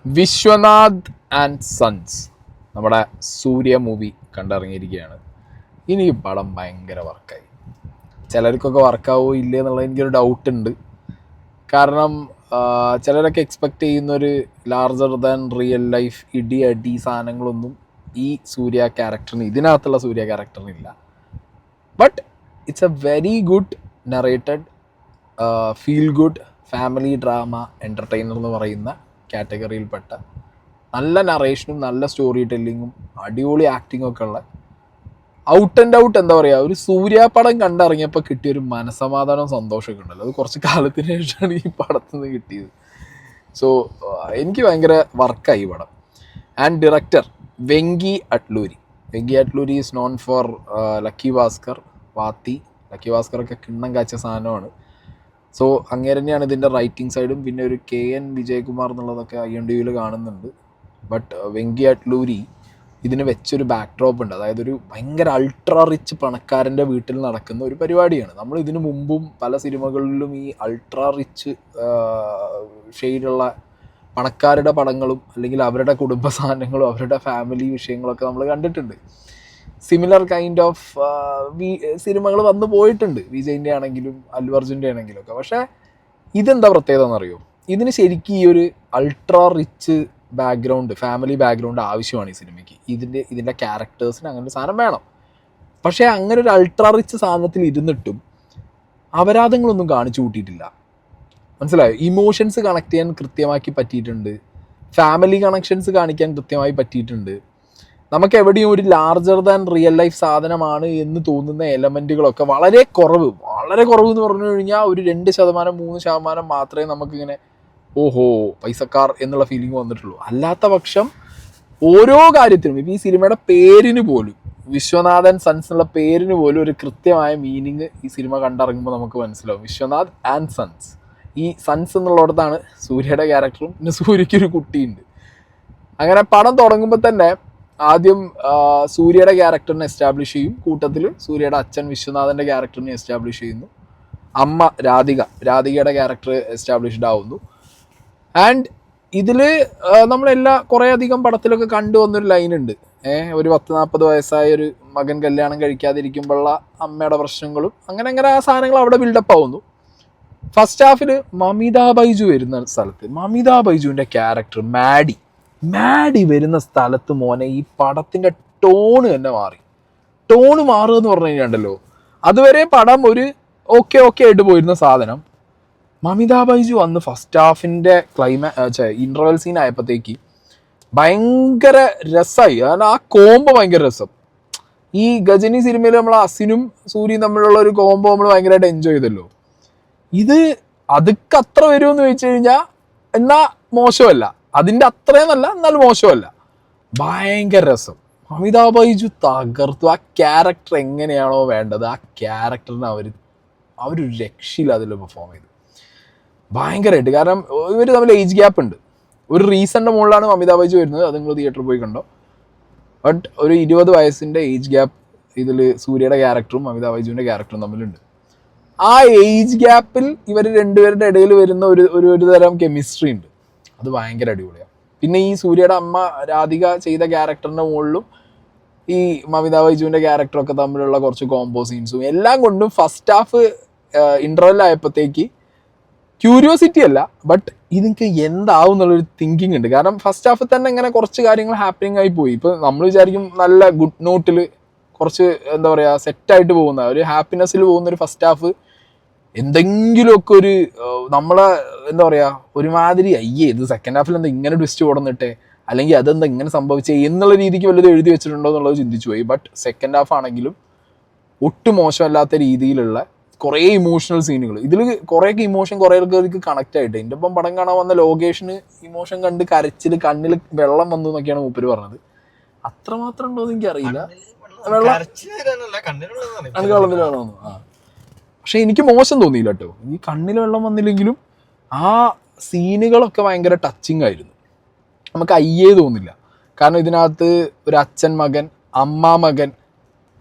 Vishwanath and sons നമ്മുടെ സൂര്യ movie കണ്ടിറങ്ങിയിരിക്കുകയാണ്. ഇനി ഈ പടം ഭയങ്കര വർക്കായി. ചിലർക്കൊക്കെ വർക്കാവോ ഇല്ലേ എന്നുള്ളത് എനിക്കൊരു ഡൗട്ടുണ്ട്. കാരണം ചിലരൊക്കെ എക്സ്പെക്റ്റ് ചെയ്യുന്നൊരു ലാർജർ ദാൻ റിയൽ ലൈഫ് അടി സാധനങ്ങളൊന്നും ഈ സൂര്യ ക്യാരക്ടറിന്, ഇതിനകത്തുള്ള സൂര്യ ക്യാരക്ടറിനില്ല. But it's a very good narrated feel good family drama entertainer എന്ന് പറയുന്ന കാറ്റഗറിയിൽപ്പെട്ട നല്ല നറേഷനും നല്ല സ്റ്റോറി ടെല്ലിങ്ങും അടിപൊളി ആക്ടിങ്ങും ഒക്കെ ഉള്ള ഔട്ട് ആൻഡ് ഔട്ട് എന്താ പറയുക, ഒരു സൂര്യ പടം കണ്ടിറങ്ങിയപ്പോൾ കിട്ടിയൊരു മനസമാധാനവും സന്തോഷമൊക്കെ ഉണ്ടല്ലോ, അത് കുറച്ച് കാലത്തിന് ശേഷമാണ് ഈ പടത്തിൽ നിന്ന് കിട്ടിയത്. സോ എനിക്ക് ഭയങ്കര വർക്കായി ഈ പടം. And director Venky Atluri. Venky Atluri is known for lucky Bhaskar, Vaathi. Lucky ഭാസ്കറൊക്കെ കിണ്ണം കാച്ച സാധനമാണ്. സോ അങ്ങനെ തന്നെയാണ് ഇതിൻ്റെ റൈറ്റിംഗ് സൈഡും. പിന്നെ ഒരു KN വിജയകുമാർ എന്നുള്ളതൊക്കെ IMDbയിൽ കാണുന്നുണ്ട്. ബട്ട് വെങ്കി അട്ലൂരി ഇതിന് വെച്ചൊരു ബാക്ക് ഡ്രോപ്പ് ഉണ്ട്. അതായത് ഒരു ഭയങ്കര അൾട്രാ റിച്ച് പണക്കാരൻ്റെ വീട്ടിൽ നടക്കുന്ന ഒരു പരിപാടിയാണ്. നമ്മൾ ഇതിനു മുമ്പും പല സിനിമകളിലും ഈ അൾട്രാ റിച്ച് ഷെയ്ഡുള്ള പണക്കാരുടെ പടങ്ങളും അല്ലെങ്കിൽ അവരുടെ കുടുംബ സാധനങ്ങളും അവരുടെ ഫാമിലി വിഷയങ്ങളൊക്കെ നമ്മൾ കണ്ടിട്ടുണ്ട്. സിമിലർ കൈൻഡ് ഓഫ് സിനിമകൾ വന്നു പോയിട്ടുണ്ട്, വിജയിൻ്റെ ആണെങ്കിലും അല്ലു അർജുൻ്റെ ആണെങ്കിലും ഒക്കെ. പക്ഷേ ഇതെന്താ പ്രത്യേകത എന്നറിയോ? ഇതിന് ശരിക്കും ഈ ഒരു ultra rich background, family background ആവശ്യമാണ് ഈ സിനിമയ്ക്ക്. ഇതിൻ്റെ ക്യാരക്ടേഴ്സിന് അങ്ങനെ ഒരു സാധനം വേണം. പക്ഷേ അങ്ങനെ ഒരു അൾട്രാ റിച്ച് സാധനത്തിൽ ഇരുന്നിട്ടും അപരാധങ്ങളൊന്നും കാണിച്ചു കൂട്ടിയിട്ടില്ല. മനസ്സിലായോ? ഇമോഷൻസ് കണക്ട് ചെയ്യാൻ കൃത്യമാക്കി പറ്റിയിട്ടുണ്ട്. ഫാമിലി കണക്ഷൻസ് കാണിക്കാൻ കൃത്യമായി പറ്റിയിട്ടുണ്ട്. നമുക്ക് എവിടെയും ഒരു ലാർജർ ദാൻ റിയൽ ലൈഫ് സാധനമാണ് എന്ന് തോന്നുന്ന എലമെൻറ്റുകളൊക്കെ വളരെ കുറവ് എന്ന് പറഞ്ഞു കഴിഞ്ഞാൽ ഒരു 2%, 3% മാത്രമേ നമുക്കിങ്ങനെ ഓഹോ പൈസക്കാർ എന്നുള്ള ഫീലിംഗ് വന്നിട്ടുള്ളൂ. അല്ലാത്ത പക്ഷം ഓരോ കാര്യത്തിനും, ഇപ്പോൾ ഈ സിനിമയുടെ പേരിന് പോലും, വിശ്വനാഥൻ സൺസ് എന്നുള്ള പേരിന് പോലും ഒരു കൃത്യമായ മീനിങ് ഈ സിനിമ കണ്ടിറങ്ങുമ്പോൾ നമുക്ക് മനസ്സിലാവും. Vishwanath and sons. ഈ സൺസ് എന്നുള്ളിടത്താണ് സൂര്യയുടെ ക്യാരക്ടറും പിന്നെ സൂര്യയ്ക്കൊരു കുട്ടിയുണ്ട്. അങ്ങനെ പടം തുടങ്ങുമ്പോൾ തന്നെ ആദ്യം സൂര്യയുടെ ക്യാരക്ടറിനെ എസ്റ്റാബ്ലിഷ് ചെയ്യും, കൂട്ടത്തിൽ സൂര്യയുടെ അച്ഛൻ വിശ്വനാഥൻ്റെ ക്യാരക്ടറിനെ എസ്റ്റാബ്ലിഷ് ചെയ്യുന്നു, അമ്മ രാധികയുടെ ക്യാരക്ടർ എസ്റ്റാബ്ലിഷ്ഡ് ആവുന്നു. ആൻഡ് ഇതിൽ കുറേ അധികം പടത്തിലൊക്കെ കണ്ടുവന്നൊരു ലൈനുണ്ട്. ഒരു 10-40 വയസ്സായ ഒരു മകൻ കല്യാണം കഴിക്കാതിരിക്കുമ്പോഴുള്ള അമ്മയുടെ പ്രശ്നങ്ങളും അങ്ങനെ ആ സാധനങ്ങൾ അവിടെ ബിൽഡപ്പ് ആവുന്നു. ഫസ്റ്റ് ഹാഫിൽ മമിത ബൈജു വരുന്ന സ്ഥലത്ത്, മമിത ബൈജുവിൻ്റെ ക്യാരക്ടർ മാഡി വരുന്ന സ്ഥലത്ത് മോനെ ഈ പടത്തിൻ്റെ ടോണ് തന്നെ മാറി. ടോണ് മാറുക എന്ന് പറഞ്ഞു കഴിഞ്ഞാണ്ടല്ലോ, അതുവരെ പടം ഒരു ഓക്കെ ആയിട്ട് പോയിരുന്ന സാധനം മമിത ബൈജു വന്ന് ഫസ്റ്റ് ഹാഫിൻ്റെ ഇൻ്റർവെൽ സീൻ ആയപ്പോഴത്തേക്ക് ഭയങ്കര രസമായി. കാരണം ആ കോംബോ ഭയങ്കര രസം. ഈ ഗജനി സിനിമയിൽ നമ്മൾ അസിനും സൂര്യയും തമ്മിലുള്ള ഒരു കോംബോ നമ്മൾ ഭയങ്കരമായിട്ട് എൻജോയ് ചെയ്തല്ലോ. ഇത് അതൊക്കെ അത്ര വരുമെന്ന് ചോദിച്ചു കഴിഞ്ഞാൽ എന്നാൽ മോശമല്ല, അതിൻ്റെ അത്രയും നല്ല എന്നാലും മോശമല്ല, ഭയങ്കര രസം. അമിത ബൈജു തകർത്തു. ആ ക്യാരക്ടർ എങ്ങനെയാണോ വേണ്ടത് ആ ക്യാരക്ടറിന് അവർ രക്ഷയില്ല അതിൽ പെർഫോം ചെയ്തു ഭയങ്കരമായിട്ട്. കാരണം ഇവർ തമ്മിൽ ഏജ് ഗ്യാപ്പ് ഉണ്ട്. ഒരു റീസണിൻ്റെ മുകളിലാണ് അമിത ബൈജു വരുന്നത്, അത് നിങ്ങൾ തിയേറ്ററിൽ പോയി കണ്ടോ. ബട്ട് ഒരു 20 വയസ്സിൻ്റെ ഏജ് ഗ്യാപ്പ് ഇതിൽ സൂര്യയുടെ ക്യാരക്ടറും അമിത ബൈജുവിൻ്റെ ക്യാരക്ടറും തമ്മിലുണ്ട്. ആ ഏജ് ഗ്യാപ്പിൽ ഇവർ രണ്ടുപേരുടെ ഇടയിൽ വരുന്ന ഒരു തരം കെമിസ്ട്രി ഉണ്ട്, അത് ഭയങ്കര അടിപൊളിയാണ്. പിന്നെ ഈ സൂര്യയുടെ അമ്മ രാധിക ചെയ്ത ക്യാരക്ടറിൻ്റെ മുകളിലും ഈ മമിത ബൈജുവിൻ്റെ ക്യാരക്ടറൊക്കെ തമ്മിലുള്ള കുറച്ച് കോംബോ സീൻസും എല്ലാം കൊണ്ടും ഫസ്റ്റ് ഹാഫ് ഇൻ്റർവെൽ ആയപ്പോഴത്തേക്ക് ക്യൂരിയോസിറ്റി അല്ല, ബട്ട് ഇതെനിക്ക് എന്താവും എന്നുള്ളൊരു തിങ്കിങ് ഉണ്ട്. കാരണം ഫസ്റ്റ് ഹാഫിൽ തന്നെ ഇങ്ങനെ കുറച്ച് കാര്യങ്ങൾ ഹാപ്പനിങ് ആയി പോയി. ഇപ്പോൾ നമ്മൾ വിചാരിക്കും നല്ല ഗുഡ് നോട്ടിൽ കുറച്ച് എന്താ പറയുക സെറ്റായിട്ട് പോകുന്ന ഒരു ഹാപ്പിനെസ്സിൽ പോകുന്നൊരു ഫസ്റ്റ് ഹാഫ് എന്തെങ്കിലുമൊക്കെ ഒരു നമ്മളെ എന്താ പറയുക ഒരുമാതിരി ഇത് സെക്കൻഡ് ഹാഫിൽ എന്താ ഇങ്ങനെ ട്വിസ്റ്റ് കൊടുന്നിട്ടെ, അല്ലെങ്കിൽ അതെന്താ ഇങ്ങനെ സംഭവിച്ചേ എന്നുള്ള രീതിക്ക് വല്ലതും എഴുതി വെച്ചിട്ടുണ്ടോ എന്നുള്ളത് ചിന്തിച്ചു പോയി. ബട്ട് സെക്കൻഡ് ഹാഫ് ആണെങ്കിലും ഒട്ടും മോശമല്ലാത്ത രീതിയിലുള്ള കുറേ ഇമോഷണൽ സീനുകൾ. ഇതിൽ കുറേയൊക്കെ ഇമോഷൻ കുറേ ആൾക്കാർക്ക് കണക്റ്റ് ആയിട്ട്, എൻ്റെ ഒപ്പം പടം കാണാൻ വന്ന ലോകേഷിന് ഇമോഷൻ കണ്ട് കരച്ചിൽ കണ്ണിൽ വെള്ളം വന്നു എന്നൊക്കെയാണ് മൂപ്പര് പറഞ്ഞത്. അത്രമാത്രം ഉണ്ടോ എന്ന് എനിക്കറിയില്ല. വെള്ളം പക്ഷെ എനിക്ക് മോശം തോന്നിയില്ല കേട്ടോ. ഈ കണ്ണിൽ വെള്ളം വന്നില്ലെങ്കിലും ആ സീനുകളൊക്കെ ഭയങ്കര ടച്ചിങ് ആയിരുന്നു. നമുക്ക് അയ്യേ തോന്നില്ല. കാരണം ഇതിനകത്ത് ഒരു അച്ഛൻ മകൻ, അമ്മ മകൻ,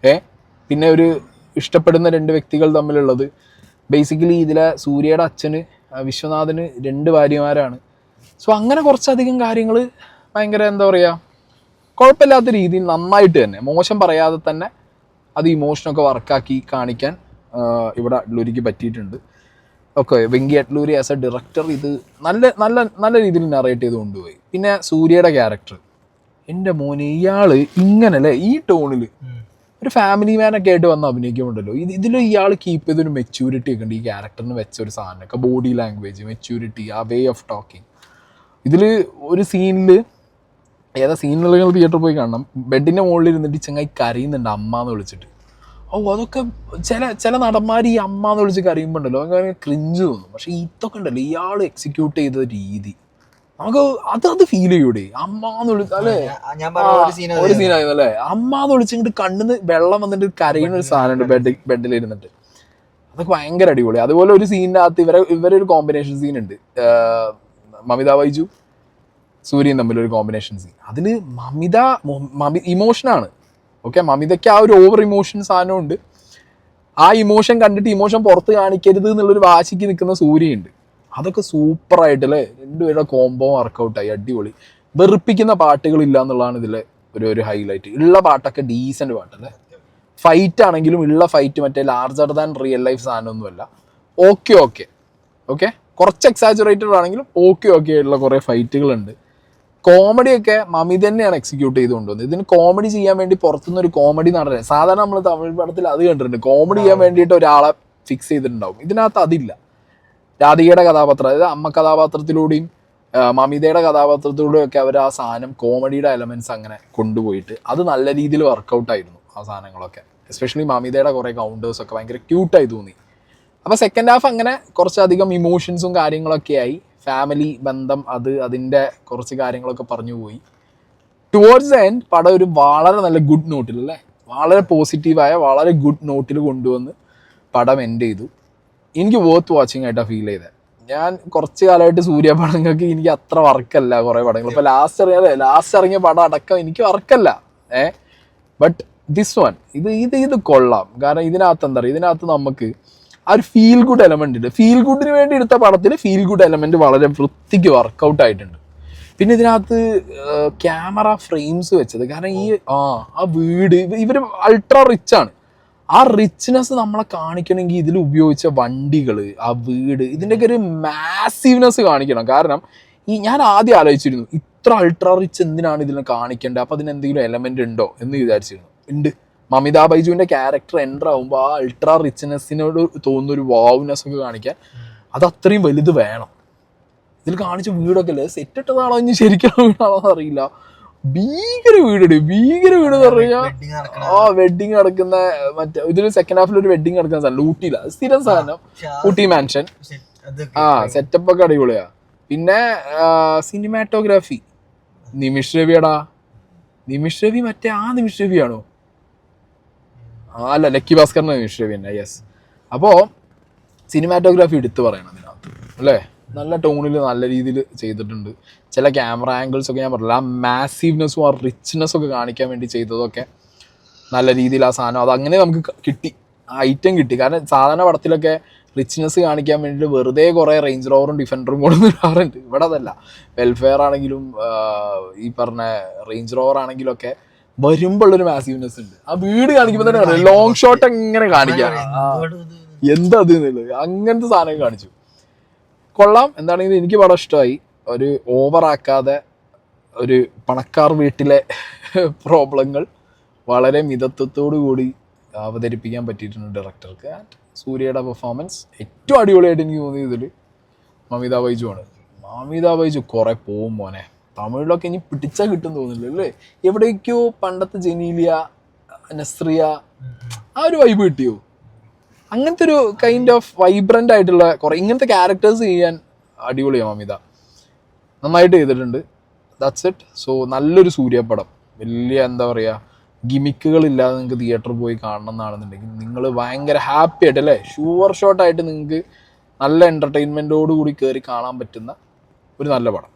പിന്നെ ഒരു ഇഷ്ടപ്പെടുന്ന 2 വ്യക്തികൾ തമ്മിലുള്ളത്. ബേസിക്കലി ഇതിലെ സൂര്യയുടെ അച്ഛന് വിശ്വനാഥന് 2 ഭാര്യമാരാണ്. സോ അങ്ങനെ കുറച്ചധികം കാര്യങ്ങൾ ഭയങ്കര എന്താ പറയുക കുഴപ്പമില്ലാത്ത രീതിയിൽ നന്നായിട്ട് തന്നെ, മോശം പറയാതെ തന്നെ അത് ഇമോഷനൊക്കെ വർക്കാക്കി കാണിക്കാൻ ഇവിടെ അഡ്ലൂരിക്ക് പറ്റിയിട്ടുണ്ട്. Okay, Venky Atluri as a director ഇത് നല്ല നല്ല നല്ല രീതിയിൽ നറേറ്റ് ചെയ്ത് കൊണ്ടുപോയി. പിന്നെ സൂര്യയുടെ ക്യാരക്ടർ, എൻ്റെ മോനെ ഇയാൾ ഇങ്ങനല്ലേ ഈ ടോണിൽ ഒരു ഫാമിലി മാനൊക്കെ ആയിട്ട് വന്ന് അഭിനയിക്കുന്നുണ്ടല്ലോ. ഇതിൽ ഇയാൾ കീപ്പ് ചെയ്തൊരു മെച്യൂരിറ്റി ഒക്കെ ഉണ്ട് ഈ ക്യാരക്ടറിന് വെച്ച ഒരു സാധനമൊക്കെ, ബോഡി ലാംഗ്വേജ്, മെച്യൂരിറ്റി, ആ വേ ഓഫ് ടോക്കിങ്. ഇതിൽ ഒരു സീനിൽ, ഏതാ സീനിൽ നിങ്ങൾ തിയേറ്ററിൽ പോയി കാണണം, ബെഡിൻ്റെ മുകളിൽ ഇരുന്നിട്ട് ചങ്ങായി കരയുന്നുണ്ട് അമ്മ എന്ന് വിളിച്ചിട്ട്. അതൊക്കെ ചില നടന്മാർ ഈ അമ്മ എന്ന് വിളിച്ച് കരയുമ്പോൾ ഉണ്ടല്ലോ അങ്ങനെ ക്രിഞ്ച് തോന്നും. പക്ഷെ ഇതൊക്കെ ഉണ്ടല്ലോ ഇയാൾ എക്സിക്യൂട്ട് ചെയ്ത രീതി നമുക്ക് അത് ഫീൽ ചെയ്യൂടെ. അമ്മ എന്ന് വിളിച്ച അല്ലേ, ഒരു സീനായിരുന്നു അല്ലേ, അമ്മ എന്ന് വിളിച്ചിട്ട് കണ്ണിന്ന് വെള്ളം വന്നിട്ട് കരയുന്ന ഒരു സാധനമുണ്ട് ബെഡിലിരുന്നിട്ട്. അതൊക്കെ ഭയങ്കര അടിപൊളി. അതുപോലെ ഒരു സീനിൻ്റെ അകത്ത് ഇവരെ ഒരു കോമ്പിനേഷൻ സീൻ ഉണ്ട്, മമിത ബൈജു സൂര്യൻ തമ്മിലൊരു കോമ്പിനേഷൻ സീൻ. അതിൽ മമിത ഇമോഷനാണ്. ഓക്കെ, മമിതയ്ക്ക് ആ ഒരു ഓവർ ഇമോഷൻ സാധനമുണ്ട്. ആ ഇമോഷൻ കണ്ടിട്ട് ഇമോഷൻ പുറത്ത് കാണിക്കരുത് എന്നുള്ളൊരു വാശിക്ക് നിൽക്കുന്ന സൂര്യയുണ്ട്. അതൊക്കെ സൂപ്പറായിട്ടല്ലേ, രണ്ടുപേരുടെ കോംബോ വർക്കൗട്ടായി, അടിപൊളി. വെറുപ്പിക്കുന്ന പാട്ടുകളില്ല എന്നുള്ളതാണ് ഇതിലെ ഒരു ഹൈലൈറ്റ്. ഉള്ള പാട്ടൊക്കെ ഡീസൻറ്റ് പാട്ടല്ലേ. ഫൈറ്റ് ആണെങ്കിലും ഉള്ള ഫൈറ്റ് മറ്റേ ലാർജർ ദാൻ റിയൽ ലൈഫ് സാധനമൊന്നുമല്ല. ഓക്കെ കുറച്ച് എക്സാജുറേറ്റഡ് ആണെങ്കിലും ഓക്കെ ഉള്ള കുറേ ഫൈറ്റുകളുണ്ട്. കോമഡിയൊക്കെ മമിത തന്നെയാണ് എക്സിക്യൂട്ട് ചെയ്ത് കൊണ്ടുവന്നത്. ഇതിന് കോമഡി ചെയ്യാൻ വേണ്ടി പുറത്തുനിന്ന് ഒരു കോമഡി നടനെ, സാധാരണ നമ്മൾ തമിഴ് പടത്തിൽ അത് കണ്ടിട്ടുണ്ട്, കോമഡി ചെയ്യാൻ വേണ്ടിയിട്ട് ഒരാളെ ഫിക്സ് ചെയ്തിട്ടുണ്ടാവും. ഇതിനകത്ത് അതില്ല. രാധികയുടെ കഥാപാത്രം, അതായത് അമ്മ കഥാപാത്രത്തിലൂടെയും മമിതയുടെ കഥാപാത്രത്തിലൂടെയും ഒക്കെ അവർ ആ സാധനം കോമഡിയുടെ എലമെന്റ്സ് അങ്ങനെ കൊണ്ടുപോയിട്ട് അത് നല്ല രീതിയിൽ വർക്കൗട്ടായിരുന്നു ആ സാധനങ്ങളൊക്കെ. എസ്പെഷ്യലി മമിതയുടെ കുറേ കൗണ്ടേഴ്സൊക്കെ ഭയങ്കര ക്യൂട്ടായി തോന്നി. അപ്പോൾ സെക്കൻഡ് ഹാഫ് അങ്ങനെ കുറച്ചധികം ഇമോഷൻസും കാര്യങ്ങളൊക്കെ ആയി, ഫാമിലി ബന്ധം, അതിൻ്റെ കുറച്ച് കാര്യങ്ങളൊക്കെ പറഞ്ഞു പോയി. ടുവേർഡ്സ് ദ എൻഡ് പടം ഒരു വളരെ നല്ല ഗുഡ് നോട്ടിൽ അല്ലേ, വളരെ പോസിറ്റീവായ വളരെ ഗുഡ് നോട്ടിൽ കൊണ്ടുവന്ന് പടം എൻഡ് ചെയ്തു. എനിക്ക് വർത്ത് വാച്ചിങ് ആയിട്ടാണ് ഫീൽ ചെയ്തത്. ഞാൻ കുറച്ച് കാലമായിട്ട് സൂര്യ പടങ്ങൾക്ക് എനിക്ക് അത്ര വർക്കല്ല കുറേ പടങ്ങൾ. ഇപ്പോൾ ലാസ്റ്റ് ഇറങ്ങിയ പടം അടക്കം എനിക്ക് വർക്കല്ല. ബട്ട് ദിസ് വൺ ഇത് കൊള്ളാം. കാരണം ഇതിനകത്ത് എന്താ പറയുക, ഇതിനകത്ത് നമുക്ക് ആ ഒരു ഫീൽ ഗുഡ് എലമെന്റ് ഉണ്ട്. ഫീൽ ഗുഡിന് വേണ്ടി എടുത്ത പടത്തിൽ ഫീൽ ഗുഡ് എലമെന്റ് വളരെ വൃത്തിക്ക് വർക്കൗട്ട് ആയിട്ടുണ്ട്. പിന്നെ ഇതിനകത്ത് ക്യാമറ ഫ്രെയിംസ് വെച്ചത്, കാരണം ആ വീട് ഇവർ അൾട്രാ റിച്ച് ആണ്. ആ റിച്ച്നെസ് നമ്മളെ കാണിക്കണമെങ്കിൽ ഇതിൽ ഉപയോഗിച്ച വണ്ടികൾ, ആ വീട്, ഇതിൻ്റെയൊക്കെ ഒരു മാസീവ്നെസ് കാണിക്കണം. കാരണം ഞാൻ ആദ്യം ആലോചിച്ചിരുന്നു ഇത്ര അൾട്രാ റിച്ച് എന്തിനാണ് ഇതിനെ കാണിക്കേണ്ടത്, അപ്പോൾ അതിനെന്തെങ്കിലും എലമെന്റ് ഉണ്ടോ എന്ന് വിചാരിച്ചിരുന്നു. ഉണ്ട്. മമിത ബൈജുവിൻ്റെ ക്യാരക്ടർ എൻ്റർ ആകുമ്പോൾ ആ അൾട്രാ റിച്ച്നെസ്സിനോട് തോന്നുന്നൊരു വാവ്നെസ് ഒക്കെ കാണിക്കാൻ അത് അത്രയും വലുത് വേണം. ഇതിൽ കാണിച്ച വീടൊക്കെ അല്ലേ, സെറ്റിട്ടതാണോ ഇനി ശരിക്കും വീടാണോ എന്നറിയില്ല. ഭീകര വീട് എന്ന് പറഞ്ഞാൽ വെഡിങ് നടക്കുന്ന, മറ്റേ ഇതിൽ സെക്കൻഡ് ഹാഫിൽ ഒരു വെഡിങ് നടക്കുന്ന സാധനം ഊട്ടിയില്ല, സ്ഥിരം സാധനം, ഊട്ടി മാൻഷൻ. സെറ്റപ്പ് ഒക്കെ അടിപൊളിയാ. പിന്നെ സിനിമാറ്റോഗ്രാഫി നിമിഷ് രവി മറ്റേ നിമിഷ് രവിയാണോ? അല്ല, ലക്കി ഭാസ്കറിന്റെ നിമിഷ് രവി തന്നെ, യെസ്. അപ്പോൾ സിനിമാറ്റോഗ്രാഫി എടുത്ത് പറയണം ഇതിനകത്ത് അല്ലേ, നല്ല ടോണിൽ നല്ല രീതിയിൽ ചെയ്തിട്ടുണ്ട്. ചില ക്യാമറ ആംഗിൾസ് ഒക്കെ ഞാൻ പറഞ്ഞില്ല, ആ മാസീവ്നെസ്സും ആ റിച്ച്നെസ്സും ഒക്കെ കാണിക്കാൻ വേണ്ടി ചെയ്തതൊക്കെ നല്ല രീതിയിൽ ആ സാധനം അതങ്ങനെ നമുക്ക് കിട്ടി, ആ ഐറ്റം കിട്ടി. കാരണം സാധാരണ പടത്തിലൊക്കെ റിച്ച്നെസ് കാണിക്കാൻ വേണ്ടിയിട്ട് വെറുതെ കുറേ റേഞ്ച് റോവറും ഡിഫൻഡറും കൊണ്ടുവന്നിടാറുണ്ട്. ഇവിടെ അതല്ല, വെൽഫെയർ ആണെങ്കിലും ഈ പറഞ്ഞ റേഞ്ച് റോവർ ആണെങ്കിലും ഒക്കെ വരുമ്പോഴുള്ളൊരു മാസീവ്നെസ് ഉണ്ട്. ആ വീട് കാണിക്കുമ്പോൾ തന്നെ ലോങ് ഷോട്ട് എങ്ങനെ കാണിക്കാം, എന്താ അത് എന്നുള്ളത്, അങ്ങനത്തെ സാധനം കാണിച്ചു. കൊള്ളാം. എന്താണെങ്കിലും എനിക്ക് പടം ഇഷ്ടമായി. ഒരു ഓവറാക്കാതെ ഒരു പണക്കാർ വീട്ടിലെ പ്രോബ്ലങ്ങൾ വളരെ മിതത്വത്തോടു കൂടി അവതരിപ്പിക്കാൻ പറ്റിയിട്ടുണ്ട് ഡയറക്ടർക്ക്. ആൻഡ് സൂര്യയുടെ പെർഫോമൻസ് ഏറ്റവും അടിപൊളിയായിട്ട് എനിക്ക് തോന്നിയത് ഇതിൽ മമിത ബൈജു ആണ്. മമിത ബൈജു കുറേ പോവും മോനെ. തമിഴിലൊക്കെ ഇനി പിടിച്ചാൽ കിട്ടും തോന്നില്ല അല്ലേ, എവിടേക്കോ പണ്ടത്തെ ജനീലിയ, നസ്രിയ ആ ഒരു വൈബ് കിട്ടിയോ? അങ്ങനത്തെ ഒരു കൈൻഡ് ഓഫ് വൈബ്രൻ്റ് ആയിട്ടുള്ള കുറേ ഇങ്ങനത്തെ ക്യാരക്ടേഴ്സ് ചെയ്യാൻ അടിപൊളിയാണ് മമിത, നന്നായിട്ട് ചെയ്തിട്ടുണ്ട്. That's it. സോ നല്ലൊരു സൂര്യപടം, വലിയ എന്താ പറയുക ഗിമിക്കുകളില്ലാതെ നിങ്ങൾക്ക് തിയേറ്ററിൽ പോയി കാണണം എന്നാണെന്നുണ്ടെങ്കിൽ നിങ്ങൾ ഭയങ്കര ഹാപ്പി ആയിട്ട് അല്ലേ, ഷുവർ ഷോട്ടായിട്ട് നിങ്ങൾക്ക് നല്ല എൻ്റർടൈൻമെൻറ്റോട് കൂടി കയറി കാണാൻ പറ്റുന്ന ഒരു നല്ല പടം.